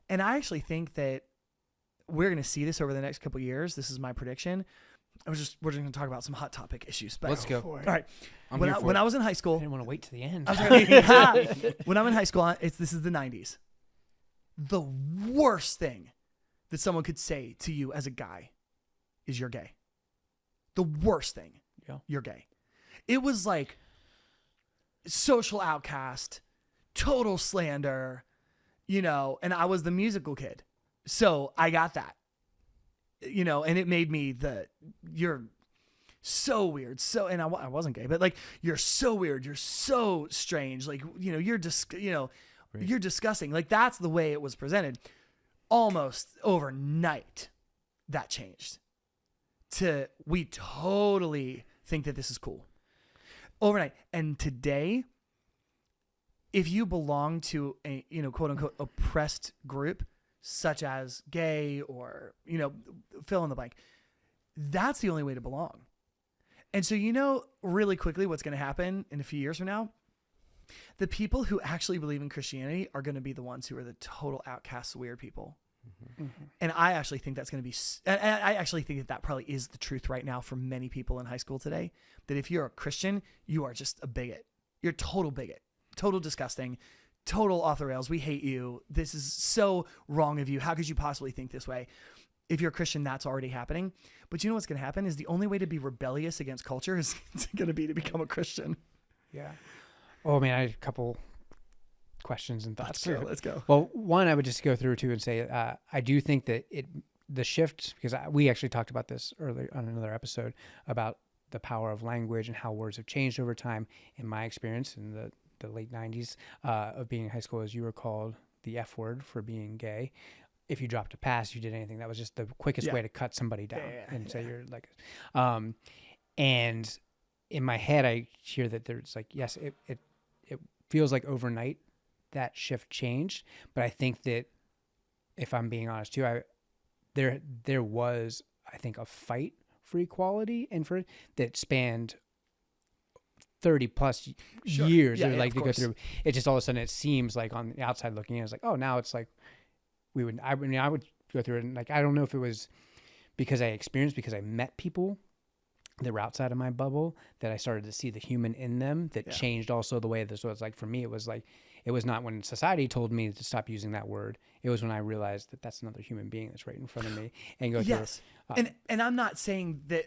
And I actually think that we're going to see this over the next couple of years. This is my prediction. We're just going to talk about some hot topic issues. But Let's go. All right. I'm When here I, for when it. I was in high I school, didn't want to wait to the end. when I'm in high school, this is the 90s. The worst thing that someone could say to you as a guy is you're gay. The worst thing. Yeah. You're gay. It was like social outcast, total slander, and I was the musical kid. So I got that, and it made me you're so weird. So, and I wasn't gay, but like, you're so weird. You're so strange. Like, you're you're disgusting. Like, that's the way it was presented. Almost overnight, that changed to, we totally think that this is cool. Overnight. And today, if you belong to a, quote unquote oppressed group, such as gay or, fill in the blank, that's the only way to belong. And so, really quickly what's going to happen in a few years from now, the people who actually believe in Christianity are going to be the ones who are the total outcasts, weird people. Mm-hmm. Mm-hmm. And I actually think that's going to be, I actually think that probably is the truth right now for many people in high school today, that if you're a Christian, you are just a bigot. You're a total bigot, total disgusting, total off the rails. We hate you. This is so wrong of you. How could you possibly think this way? If you're a Christian, that's already happening. But you know what's going to happen is the only way to be rebellious against culture is going to be to become a Christian. Yeah. Oh, man, I had a couple questions and thoughts. Let's go. Well, one, I would just go through too and say, I do think that the shift, because we actually talked about this earlier on another episode about the power of language and how words have changed over time. In my experience in the late 90s of being in high school, as you were called the F word for being gay. If you dropped a pass, you did anything. That was just the quickest way to cut somebody down and say you're like, and in my head, I hear that there's like, yes, it feels like overnight that shift changed. But I think that if I'm being honest too, there was, I think, a fight for equality and for that spanned 30 plus years. Yeah, to go through. It just all of a sudden it seems like on the outside looking in, it's like, oh, now it's like I would go through it and like, I don't know if it was because I met people that were outside of my bubble that I started to see the human in them that changed also the way this was. Like for me, it was not when society told me to stop using that word. It was when I realized that that's another human being that's right in front of me and go through. And I'm not saying that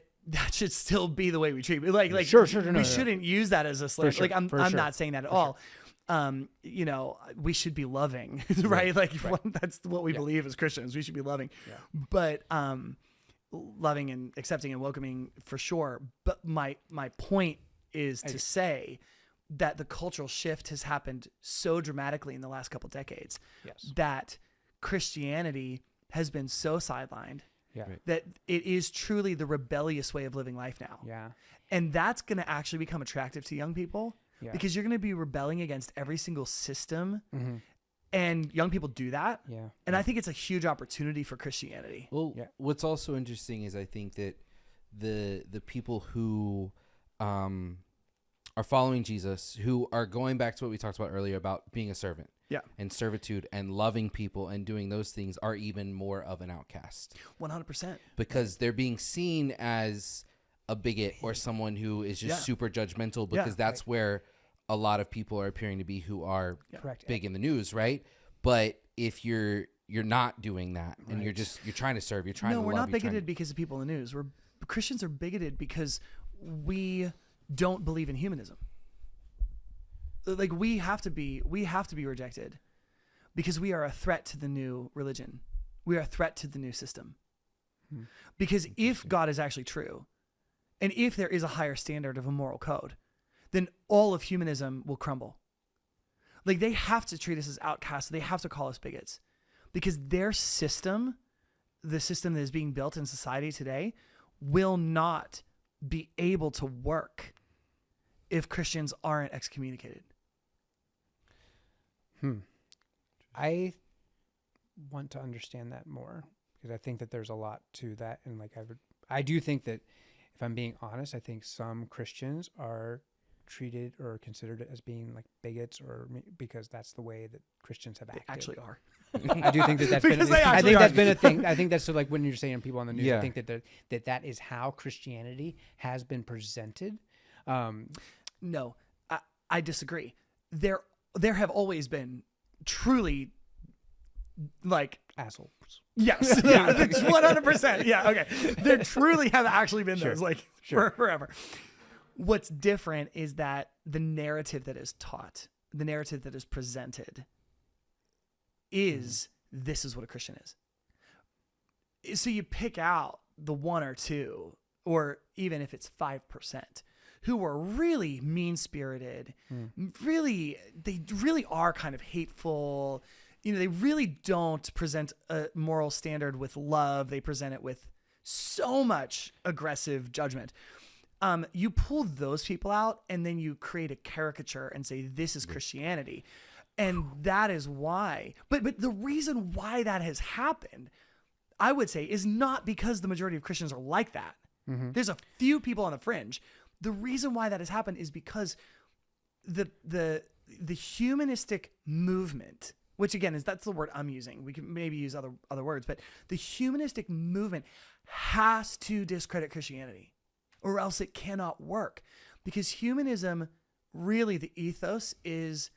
should still be the way we treat people. Like sure, we shouldn't use that as a slur. Sure, like I'm not saying that at all. We should be loving, right? Like that's what we believe as Christians. We should be loving, but loving and accepting and welcoming for sure. But my point is to say that the cultural shift has happened so dramatically in the last couple decades that Christianity has been so sidelined that it is truly the rebellious way of living life now. Yeah. And that's going to actually become attractive to young people because you're going to be rebelling against every single system. Mm-hmm. And young people do that. Yeah. And I think it's a huge opportunity for Christianity. Well, what's also interesting is I think that the people who are following Jesus, who are going back to what we talked about earlier about being a servant and servitude and loving people and doing those things, are even more of an outcast. 100%. Because they're being seen as a bigot or someone who is just super judgmental, because that's where a lot of people are appearing to be who are big in the news, right? But if you're not doing that and you're trying to serve, you're trying to love. No, we're not bigoted because of people in the news. Christians are bigoted because we don't believe in humanism. Like we have to be rejected because we are a threat to the new religion. We are a threat to the new system. Because if God is actually true, and if there is a higher standard of a moral code, then all of humanism will crumble. Like they have to treat us as outcasts. They have to call us bigots because their system, the system that is being built in society today, will not be able to work if Christians aren't excommunicated. I want to understand that more because I think that there's a lot to that. And like I do think that if I'm being honest, I think some Christians are treated or considered as being like bigots, or because that's the way that Christians have acted. They actually are. I do think that's been. I think that's been a thing. I think that's so, like when you're saying people on the news. Yeah. I think that is how Christianity has been presented. No, I disagree. There have always been truly like Assholes. yes, yeah, that's 100%. Yeah, okay. There truly have actually been Sure. those like forever. What's different is that the narrative that is taught, the narrative that is presented, is this is what a Christian is. So you pick out the 1 or 2, or even if it's 5%, who are really mean-spirited, they really are kind of hateful. You know, they really don't present a moral standard with love. They present it with so much aggressive judgment. You pull those people out and then you create a caricature and say, this is Christianity. And that is why. But the reason why that has happened, I would say, is not because the majority of Christians are like that. There's a few people on the fringe. The reason why that has happened is because the humanistic movement, which again that's the word I'm using. We can maybe use other words, but the humanistic movement has to discredit Christianity, or else it cannot work. Because humanism, really the ethos is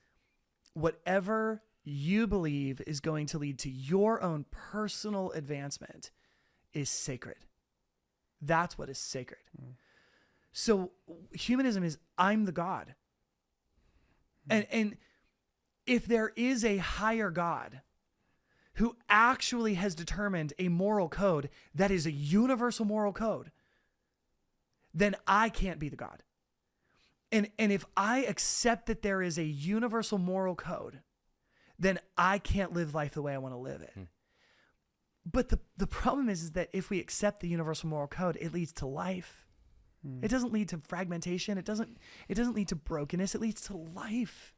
whatever you believe is going to lead to your own personal advancement is sacred. That's what is sacred. So humanism is I'm the God. And if there is a higher God who actually has determined a moral code that is a universal moral code, then I can't be the God. And if I accept that there is a universal moral code, then I can't live life the way I want to live it. But the problem is that if we accept the universal moral code, it leads to life. It doesn't lead to fragmentation. It doesn't lead to brokenness. It leads to life.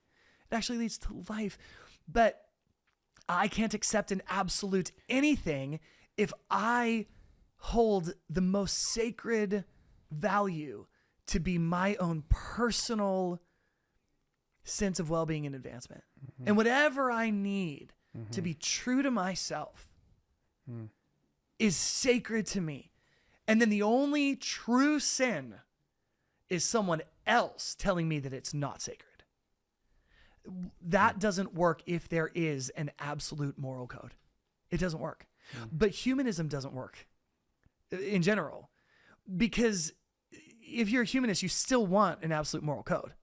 It actually leads to life. But I can't accept an absolute anything if I hold the most sacred value to be my own personal sense of well-being and advancement. And whatever I need to be true to myself is sacred to me. And then the only true sin is someone else telling me that it's not sacred. That doesn't work if there is an absolute moral code. It doesn't work. But humanism doesn't work in general, because if you're a humanist, you still want an absolute moral code.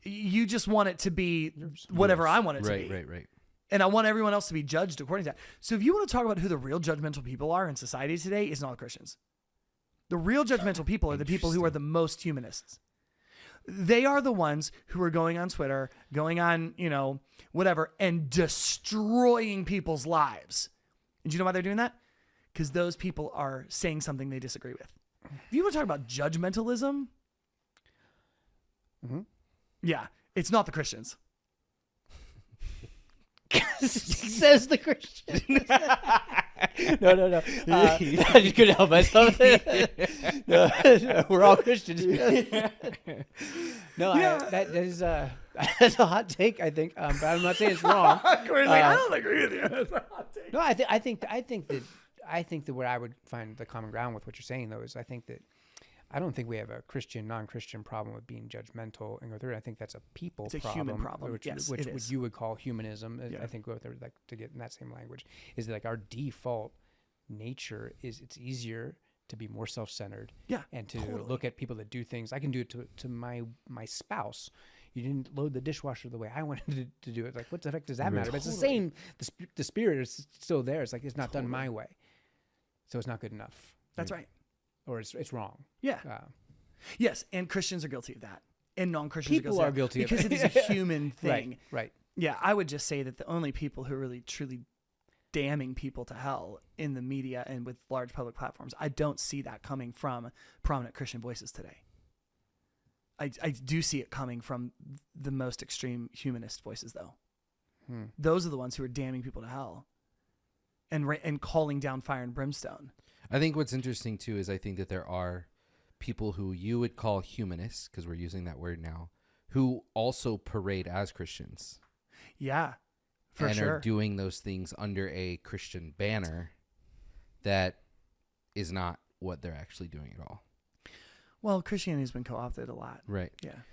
You just want it to be whatever I want it to be. Right. And I want everyone else to be judged according to that. So if you want to talk about who the real judgmental people are in society today, it's not Christians. The real judgmental people are the people who are the most humanists. They are the ones who are going on Twitter, going on, whatever, and destroying people's lives. And do you know why they're doing that? Because those people are saying something they disagree with. If you want to talk about judgmentalism, yeah, it's not the Christians. Says the Christian. No. I just couldn't help myself. No, we're all Christians. No, that is that's a hot take, I think. But I'm not saying it's wrong. Cory's like, I don't agree with you. That's a hot take. No, I think that where I would find the common ground with what you're saying, though, is I don't think we have a Christian, non-Christian problem with being judgmental and go through it. I think that's a people problem. It's a problem. human problem. Which you would call humanism. Yeah. I think what they would like to get in that same language is that, like, our default nature is it's easier to be more self-centered. Yeah, and to look at people that do things. I can do it to my spouse. You didn't load the dishwasher the way I wanted to do it. Like, what the heck does that matter? But it's the same. The spirit is still there. It's like it's not done my way, so it's not good enough. That's right. Or it's wrong. Yeah. Yes, and Christians are guilty of that, and non-Christians people are guilty because of it. Because it is a human thing. Right. Yeah, I would just say that the only people who are really truly damning people to hell in the media and with large public platforms, I don't see that coming from prominent Christian voices today. I do see it coming from the most extreme humanist voices, though. Those are the ones who are damning people to hell and calling down fire and brimstone. I think what's interesting too is I think that there are people who you would call humanists, because we're using that word now, who also parade as Christians. Yeah, for and sure. are doing those things under a Christian banner that is not what they're actually doing at all. Well, Christianity's been co-opted a lot. Right. Yeah.